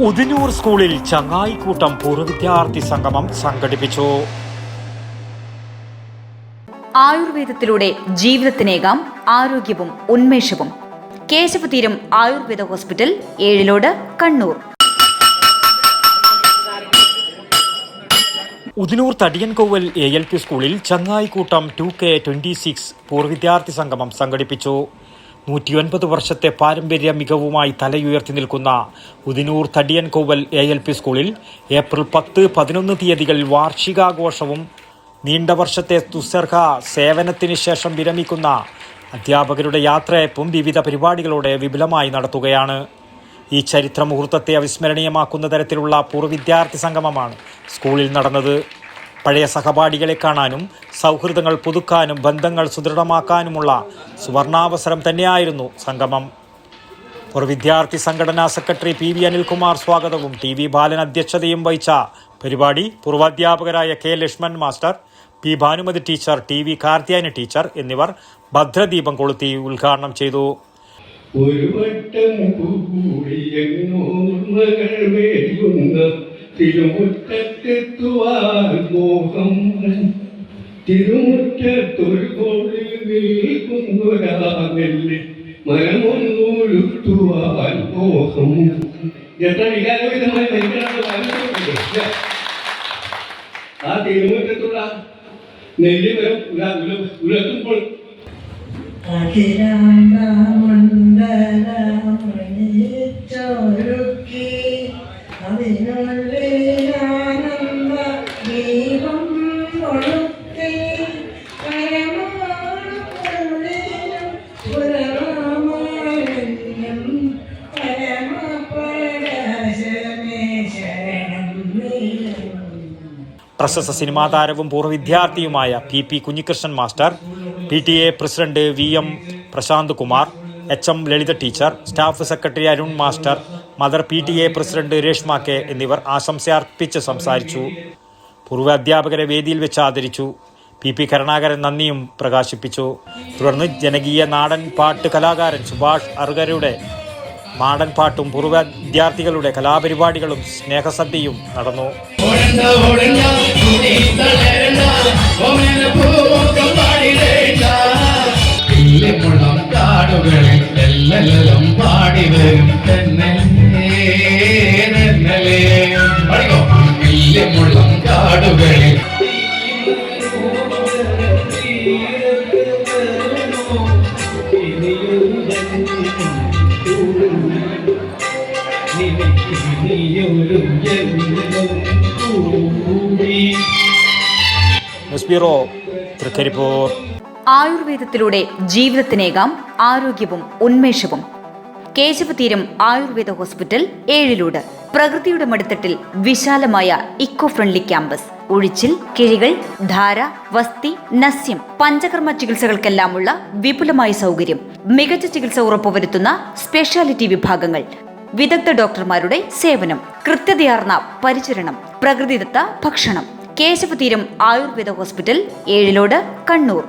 ഉദിനൂർ സ്കൂളിൽ ചങ്ങായിക്കൂട്ടം പൂർവ്വ വിദ്യാർത്ഥി സംഗമം സംഘടിപ്പിച്ചു. ആയുർവേദത്തിലൂടെ ജീവിതത്തിനേകാം ആരോഗ്യവും ഉന്മേഷവും. കേശവതീരം ആയുർവേദ ഹോസ്പിറ്റൽ, ഏഴിലോട്, കണ്ണൂർ. ഉദിനൂർ തടിയൻകോവൽ ALP സ്കൂളിൽ ചങ്ങായിക്കൂട്ടം 2K26 പൂർവ്വ വിദ്യാർത്ഥി സംഗമം സംഘടിപ്പിച്ചു. 109 വർഷത്തെ പാരമ്പര്യ മികവുമായി തലയുയർത്തി നിൽക്കുന്ന ഉദിനൂർ തടിയൻകോവൽ ALP സ്കൂളിൽ ഏപ്രിൽ 10-11 തീയതികളിൽ വാർഷികാഘോഷവും നീണ്ട വർഷത്തെ തുസ്സർഹ സേവനത്തിന് ശേഷം വിരമിക്കുന്ന അധ്യാപകരുടെ യാത്രയപ്പും വിവിധ പരിപാടികളോടെ വിപുലമായി നടത്തുകയാണ്. ഈ ചരിത്ര മുഹൂർത്തത്തെ അവിസ്മരണീയമാക്കുന്ന തരത്തിലുള്ള പൂർവ്വ വിദ്യാർത്ഥി സംഗമമാണ് സ്കൂളിൽ നടന്നത്. പഴയ സഹപാഠികളെ കാണാനും സൗഹൃദങ്ങൾ പുതുക്കാനും ബന്ധങ്ങൾ സുദൃഢമാക്കാനുമുള്ള സുവർണാവസരം തന്നെയായിരുന്നു സംഗമം. പൂർവ്വ വിദ്യാർത്ഥി സംഘടനാ സെക്രട്ടറി PV അനിൽകുമാർ സ്വാഗതവും TV ബാലൻ അധ്യക്ഷതയും വഹിച്ച പരിപാടി പൂർവാധ്യാപകരായ K Lakshman master, P Bhanumathi teacher, TV Karthiyani teacher എന്നിവർ ഭദ്രദീപം കൊളുത്തി ഉദ്ഘാടനം ചെയ്തു. ഒരു വട്ടം തിരുമുറ്റത്തെത്തുവാൻ മോഹം, തിരുമുറ്റത്തൊരു കോടിൽ നിൽക്കുന്നൊരാനെല്ല് മരമൊന്നുരുത്തുവാൻ മോഹം. എത്ര വികാരവിധമായി ആ തിരുമുറ്റത്തുള്ള നെല്ല് ഉലർത്തുമ്പോൾ പ്രശസ്ത സിനിമാ താരവും പൂർവ്വ വിദ്യാർത്ഥിയുമായ PP Kunhikrishnan master, PTA president VM Prashant Kumar, HM Lalitha teacher, staff secretary Arun master, mother PTA president Reshma K എന്നിവർ ആശംസയർപ്പിച്ച് സംസാരിച്ചു. പൂർവ്വ അധ്യാപകരെ വേദിയിൽ വെച്ച് ആദരിച്ചു. PP കരുണാകരൻ നന്ദിയും പ്രകാശിപ്പിച്ചു. തുടർന്ന് ജനകീയ നാടൻ പാട്ട് കലാകാരൻ സുഭാഷ് അർഗരുടെ നാടൻ പാട്ടും പൂർവ്വ വിദ്യാർത്ഥികളുടെ കലാപരിപാടികളും സ്നേഹസദ്യയും നടന്നു. News bureau, Trikaripur. ആയുർവേദത്തിലൂടെ ജീവിതത്തിനേകാം ആരോഗ്യവും ഉന്മേഷവും. കേശവതീരം ആയുർവേദ ഹോസ്പിറ്റൽ, ഏഴിലോട്. പ്രകൃതിയുടെ മടിത്തട്ടിൽ വിശാലമായ ഇക്കോ ഫ്രണ്ട്ലി ക്യാമ്പസ്. ഒഴിച്ചിൽ, കിഴികൾ, ധാര, വസ്തി, നസ്യം, പഞ്ചകർമ്മ ചികിത്സകൾക്കെല്ലാമുള്ള വിപുലമായ സൗകര്യം. മികച്ച ചികിത്സ ഉറപ്പുവരുത്തുന്ന സ്പെഷ്യാലിറ്റി വിഭാഗങ്ങൾ, വിദഗ്ധ ഡോക്ടർമാരുടെ സേവനം, കൃത്യതയാർന്ന പരിചരണം, പ്രകൃതിദത്ത ഭക്ഷണം. കേശവതീരം ആയുർവേദ ഹോസ്പിറ്റൽ, ഏഴിലോട്, കണ്ണൂർ.